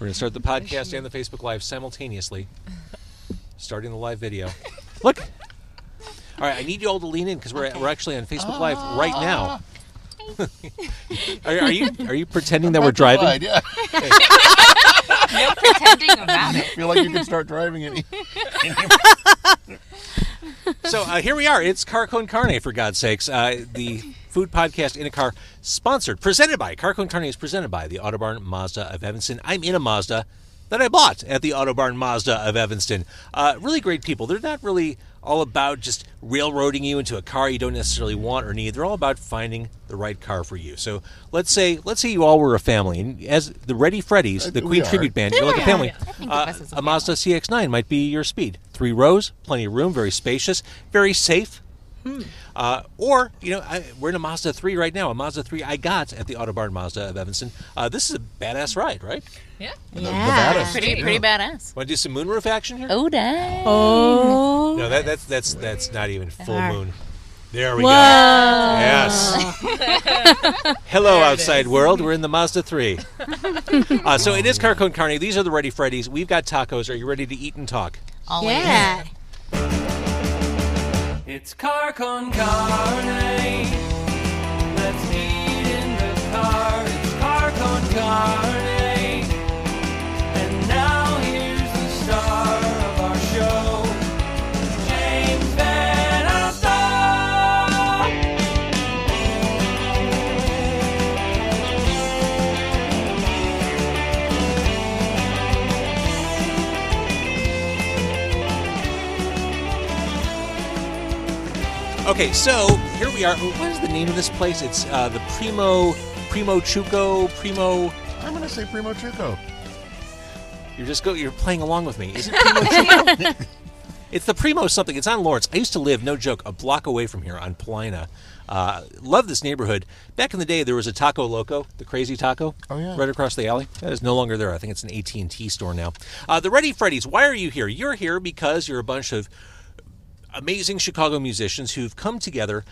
We're going to start the podcast and the Facebook Live simultaneously. Starting the live video. Look. All right, I need you all to lean in because we're actually on Facebook Live right now. Are you pretending that we're driving? Ride, yeah. No pretending about it. I feel like you can start driving it. So here we are. It's Car Con Carne, for God's sakes. The food podcast in a car, presented by Car Con Carne is presented by the Autobarn Mazda of Evanston. I'm in a Mazda that I bought at the Autobarn Mazda of Evanston. Really great people. They're not really all about just railroading you into a car you don't necessarily want or need. They're all about finding the right car for you. So let's say you all were a family, and as the Ready Freddies, the Queen tribute band, you're like a family. A Mazda CX-9 might be your speed. 3 rows, plenty of room, very spacious, very safe. Or, we're in a Mazda 3 right now. A Mazda 3 I got at the Autobarn Mazda of Evanston. This is a badass ride, right? Yeah. Pretty badass. Want to do some moonroof action here? Oh, dang. Oh. No, that's not even full moon. There we Whoa. go. Yes. Hello, outside world. We're in the Mazda 3. So it is Car Con Carne. These are the Ready Freddies. We've got tacos. Are you ready to eat and talk? Always. Yeah. It's Car Con Carne. Let's eat in the car. It's Car Con Carne. And now here's the star of our show, James Van Alstyne. Okay, so here we are. What is the name of this place? It's the Primo Chuki. I'm going to say Primo Chuki. You're playing along with me. Is it Primo Chuki? It's the Primo something. It's on Lawrence. I used to live, no joke, a block away from here on Paulina. Love this neighborhood. Back in the day, there was a Taco Loco, the crazy taco, right across the alley. That is no longer there. I think it's an AT&T store now. The Ready Freddies, why are you here? You're here because you're a bunch of amazing Chicago musicians who've come together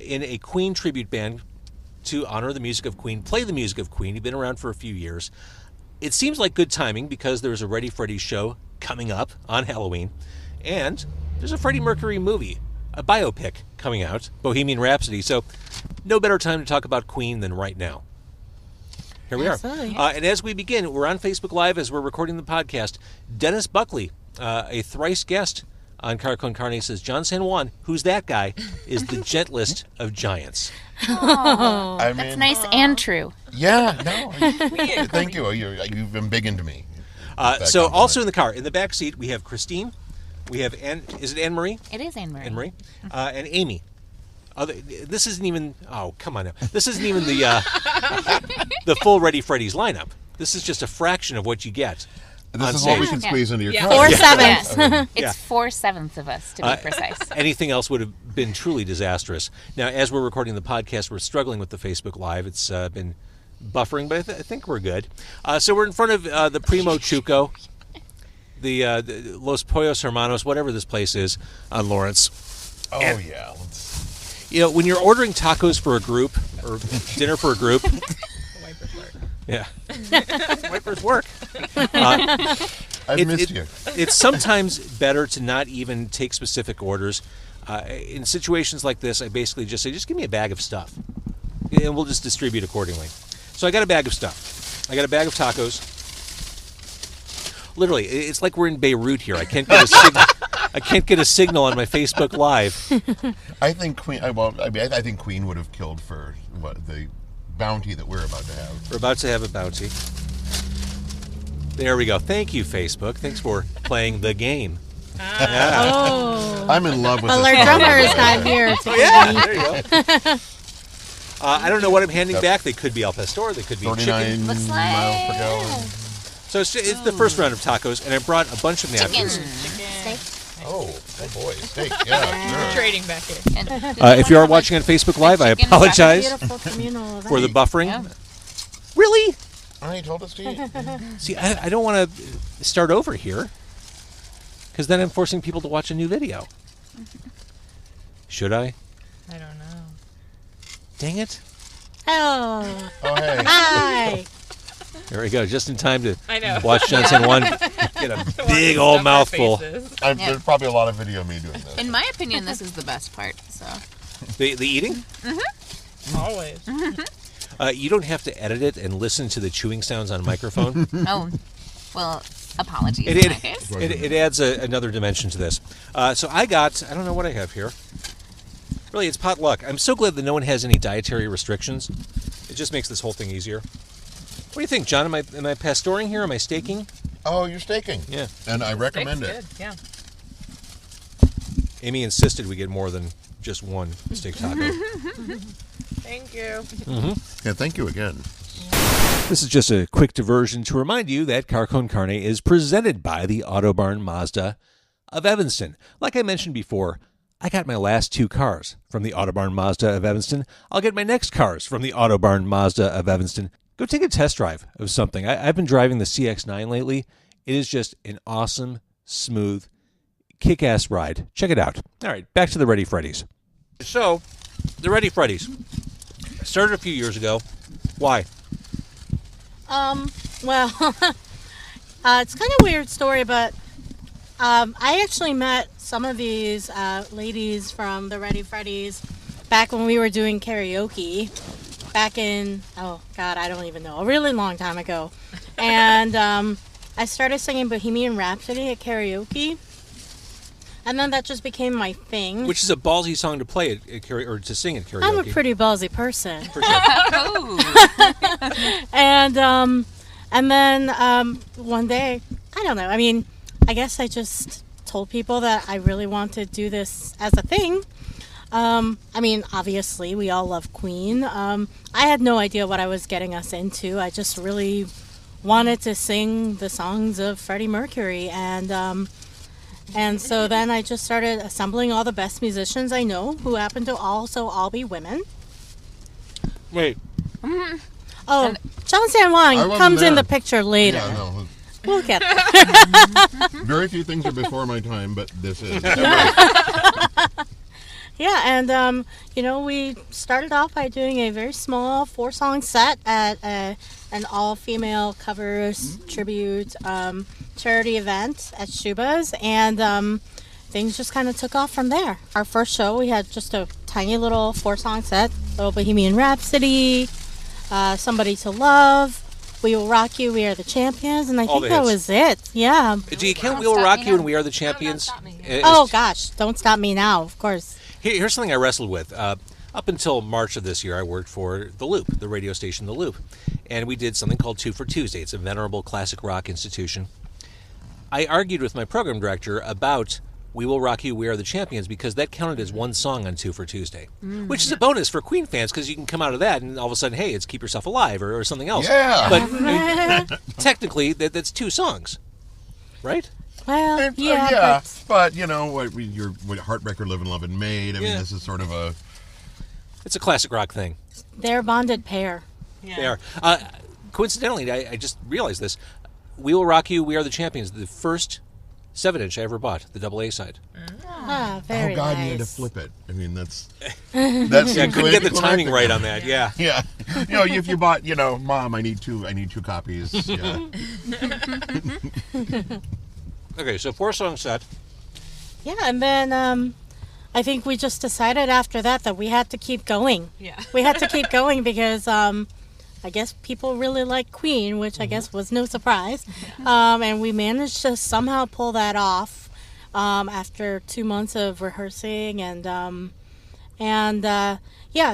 in a Queen tribute band to honor the music of Queen, play the music of Queen. You've been around for a few years. It seems like good timing because there's a Ready Freddies show coming up on Halloween, and there's a Freddie Mercury movie, a biopic coming out, Bohemian Rhapsody. So no better time to talk about Queen than right now. Here we are. And as we begin, we're on Facebook Live as we're recording the podcast. Dennis Buckley, a thrice guest on Car Con Carne, says John San Juan, who's that guy, is the gentlest of giants. Oh, I that's mean, nice and true. Yeah, no. Thank you. You've been big into me. So also in the car, in the back seat, we have Christine. We have is it Anne-Marie? It is Anne-Marie. Anne-Marie. And Amy. This isn't even, come on now. This isn't even the full Ready Freddies lineup. This is just a fraction of what you get. This is what we can squeeze into your car. 4/7. Yes. Yeah. It's 4/7 of us, to be precise. Anything else would have been truly disastrous. Now, as we're recording the podcast, we're struggling with the Facebook Live. It's been buffering, but I think we're good. So we're in front of the Primo Chuki, the Los Pollos Hermanos, whatever this place is on Lawrence. Oh, and, yeah. When you're ordering tacos for a group or dinner for a group. Yeah. Wipers work. I've missed you. It's sometimes better to not even take specific orders. In situations like this, I basically just say, just give me a bag of stuff, and we'll just distribute accordingly. So I got a bag of stuff. I got a bag of tacos. Literally, it's like we're in Beirut here. I can't get a signal. I can't get a signal on my Facebook Live. I think Queen. I think Queen would have killed for the bounty that we're about to have. We're about to have a bounty. There we go. Thank you, Facebook. Thanks for playing the game. Yeah. Oh. I'm in love with Well, this. our drummer is not here. There you go. I don't know what I'm handing back. They could be al pastor. They could be 39 chicken. Looks miles per like- gallon. So it's the first round of tacos, and I brought a bunch of napkins. Steak. Oh boy, steak. Yeah, sure. Trading back here. And If you are watching on Facebook Live, I chicken apologize Beautiful communal for the event. buffering. Yeah. Really? I told us to eat. See, I don't want to start over here, because then I'm forcing people to watch a new video. Should I? I don't know. Dang it. Oh. Oh, hey. Hi. There we go. Just in time to I know. watch Johnson one get a big old mouthful. There's probably a lot of video of me doing this. In my opinion, this is the best part. So The eating? Always. You don't have to edit it and listen to the chewing sounds on microphone. oh, well, apologies in that case. It adds another dimension to this. So I don't know what I have here. Really, it's potluck. I'm so glad that no one has any dietary restrictions. It just makes this whole thing easier. What do you think, John? Am I pastoring here? Am I staking? Oh, you're staking. Yeah. And I recommend Steak's it. good, yeah. Amy insisted we get more than just one steak taco. Thank you. Yeah, thank you again. This is just a quick diversion to remind you that Car Con Carne is presented by the Autobarn Mazda of Evanston. Like I mentioned before, I got my last 2 cars from the Autobarn Mazda of Evanston. I'll get my next cars from the Autobarn Mazda of Evanston. Go take a test drive of something. I've been driving the CX-9 lately. It is just an awesome, smooth, kick-ass ride. Check it out. All right, back to the Ready Freddies. So, the Ready Freddies started a few years ago. Why? Well, it's kind of a weird story, but I actually met some of these ladies from the Ready Freddies back when we were doing karaoke back in, oh God, I don't even know, a really long time ago. And I started singing Bohemian Rhapsody at karaoke. And then that just became my thing. Which is a ballsy song to play or to sing at karaoke. I'm a pretty ballsy person. For sure. And then one day, I don't know. I mean, I guess I just told people that I really want to do this as a thing. I mean, obviously, we all love Queen. I had no idea what I was getting us into. I just really wanted to sing the songs of Freddie Mercury, and so then I just started assembling all the best musicians I know, who happen to also all be women. Wait. Oh, John San Juan comes in the picture later. Yeah, no. We'll get there. Very few things are before my time, but this is. Yeah, and we started off by doing a very small 4-song set at an all-female covers tribute charity event at Shuba's, and things just kind of took off from there. Our first show, we had just a tiny little 4-song set: little Bohemian Rhapsody, Somebody to Love, We Will Rock You, We Are the Champions, and I think that was it. Yeah. Do you count We Will Rock You and We Are the Champions? Oh gosh, Don't Stop Me Now, of course. Here's something I wrestled with. Up until March of this year, I worked for The Loop, the radio station The Loop. And we did something called Twofer Tuesday. It's a venerable classic rock institution. I argued with my program director about We Will Rock You, We Are the Champions, because that counted as one song on Twofer Tuesday, which is a bonus for Queen fans, because you can come out of that and all of a sudden, hey, it's Keep Yourself Alive or something else. Yeah. But I mean, technically, that's 2 songs, right? Well, yeah, but you know what Heartbreaker, Live and Love and Made. I mean, this is sort of a. It's a classic rock thing. They're a bonded pair. Yeah. They are. Coincidentally, I just realized this. We Will Rock You, We Are the Champions, the first 7-inch I ever bought, the AA side. Ah, very Oh God, nice. you had to flip it. I mean, that's. Yeah, I couldn't get the timing right on that. Yeah. Yeah, if you bought, Mom, I need 2 copies. Yeah. Okay, so 4-song set. Yeah, and then I think we just decided after that we had to keep going. Yeah. We had to keep going because I guess people really like Queen, which I guess was no surprise. And we managed to somehow pull that off after 2 months of rehearsing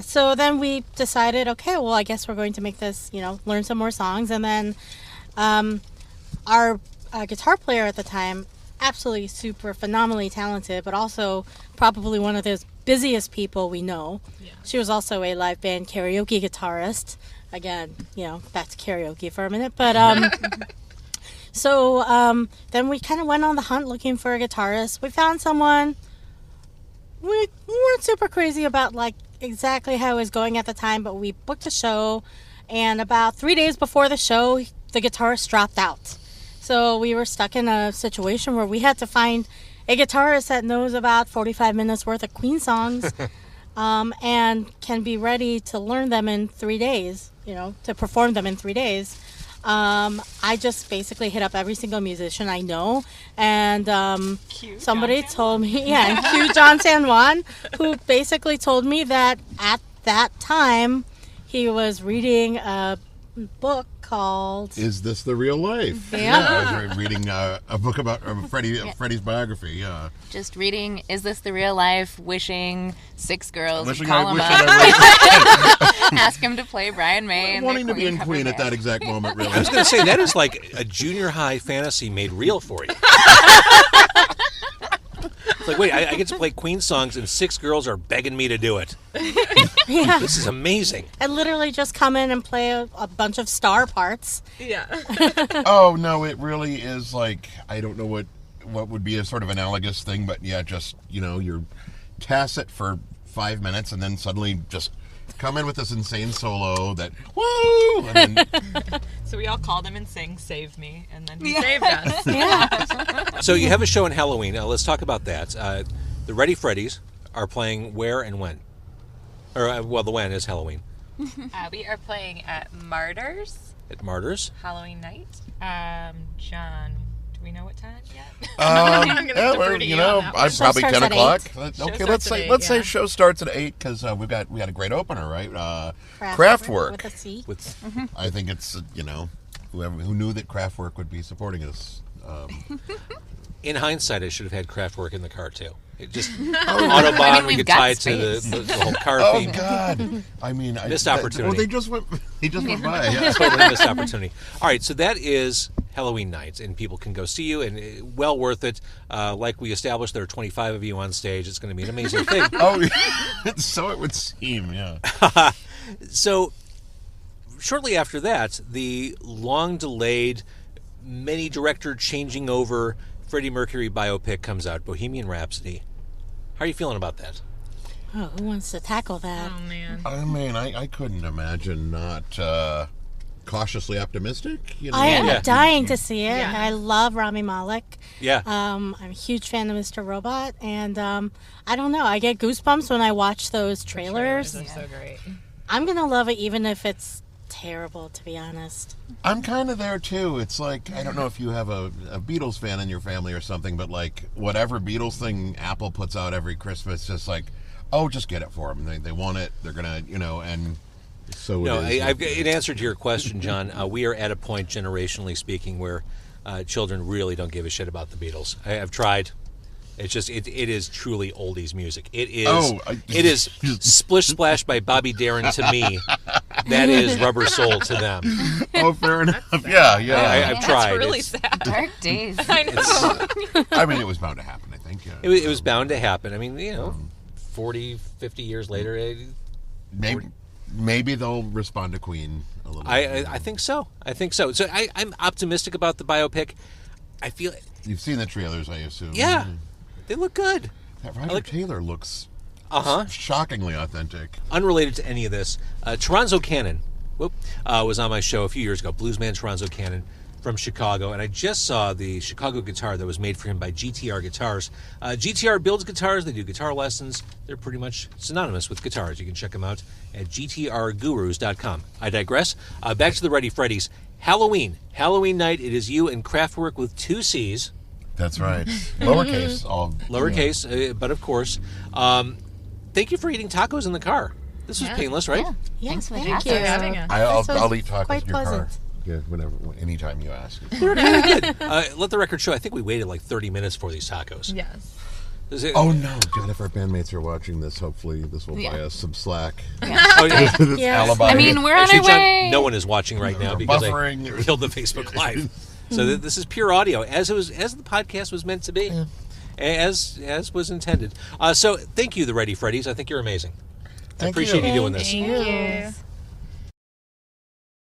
so then we decided, okay, well, I guess we're going to make this, learn some more songs. And then our guitar player at the time, absolutely super phenomenally talented, but also probably one of the busiest people we know. Yeah. She was also a live band karaoke guitarist. Again, back to karaoke for a minute. But then we kind of went on the hunt looking for a guitarist. We found someone. We weren't super crazy about exactly how it was going at the time, but we booked a show, and about 3 days before the show, the guitarist dropped out. So we were stuck in a situation where we had to find a guitarist that knows about 45 minutes worth of Queen songs and can be ready to learn them in 3 days, to perform them in 3 days. I just basically hit up every single musician I know, and somebody told me, and cue John San Juan, who basically told me that at that time he was reading a book called Is This the Real Life? Yeah. I was reading a book about Freddie's biography. Yeah. Just reading, is this the real life? Wishing 6 girls would Wishing call him up. Ask him to play Brian May. And wanting to be in cover Queen at band. that exact moment, really. I was going to say, that is like a junior high fantasy made real for you. It's like, wait, I get to play Queen songs and 6 girls are begging me to do it. Yeah. This is amazing. I literally just come in and play a bunch of star parts. Yeah. Oh, no, it really is like, I don't know what would be a sort of analogous thing, but yeah, just, you're tacit for 5 minutes and then suddenly just come in with this insane solo that, woo! And then, So we all called him and sang "Save Me," and then he saved us. Yeah. So you have a show on Halloween. Let's talk about that. The Ready Freddies are playing where and when? Or, the when is Halloween. We are playing at Martyrs At Martyrs. Halloween night. John, do we know what time yet? I'm gonna defer to you on that one. probably Show 10 starts at o'clock. 8. Okay, Show let's starts say at 8, let's say yeah. show starts at 8 because we had a great opener, right? With Kraftwerk. a C. With I think it's who knew that Kraftwerk would be supporting us. In hindsight, I should have had Kraftwerk in the car too. It just Autobahn. I mean, we we've could got tie it to space. the whole car Oh theme. God! I mean, Missed opportunity. Well, they just went. He just went by. Yeah. Totally missed opportunity. All right, so that is Halloween night, and people can go see you, and well worth it. Like we established, there are 25 of you on stage. It's going to be an amazing thing. Oh, so it would seem. Yeah. So, shortly after that, the long-delayed, many director changing over Freddie Mercury biopic comes out, Bohemian Rhapsody. How are you feeling about that? Oh, who wants to tackle that? Oh man. I mean, I couldn't imagine not cautiously optimistic. I am Yeah. dying to see it. Yeah. I love Rami Malek. Yeah. I'm a huge fan of Mr. Robot, and I don't know. I get goosebumps when I watch those trailers. Trailers are so great. I'm gonna love it, even if it's terrible, to be honest. I'm kind of there too. It's like, I don't know if you have a Beatles fan in your family or something, but like whatever Beatles thing Apple puts out every Christmas, just like, oh, just get it for them. They want it. They're gonna, and so No, it is. in answer to your question, John, we are at a point, generationally speaking, where children really don't give a shit about the Beatles. I've tried. It's just it is truly oldies music. It is it is Splish Splash by Bobby Darin to me. That is Rubber Soul to them. Oh, fair enough. Yeah. I've tried. That's really It's- sad. Dark days. I know. I mean, it was bound to happen, I think. It was bound to happen. I mean, 40, 50 years later, Maybe they'll respond to Queen a little bit. I think so. So I'm optimistic about the biopic. I feel, You've seen the trailers, I assume. yeah, they look good. That Roger Taylor looks Uh-huh. shockingly authentic. Unrelated to any of this, Toronzo Cannon was on my show a few years ago. Bluesman Toronzo Cannon from Chicago, and I just saw the Chicago guitar that was made for him by GTR Guitars. GTR builds guitars. They do guitar lessons. They're pretty much synonymous with guitars. You can check them out at gtrgurus.com. I digress. Back to the Ready Freddies. Halloween night. It is you and Kraftwerk with 2 C's. That's right. Lowercase. All Lowercase, but of course. Thank you for eating tacos in the car. This was painless, right? Yeah, Thanks for the thank tacos. you. for having us. I'll eat tacos quite in your car. pleasant. Yeah, whenever, anytime you ask. They're really good. Let the record show, I think we waited like 30 minutes for these tacos. Yes. Is it- Oh no, God! If our bandmates are watching this, hopefully this will buy us some slack. Oh, yeah. This Yes. alibi. I mean, we're on Actually, our John, way. no one is watching right now because Buffering. I killed the Facebook Live. So this is pure audio, as the podcast was meant to be, as was intended. So thank you, the Ready Freddies. I think you're amazing. I Thank appreciate you you. doing this. Thank you.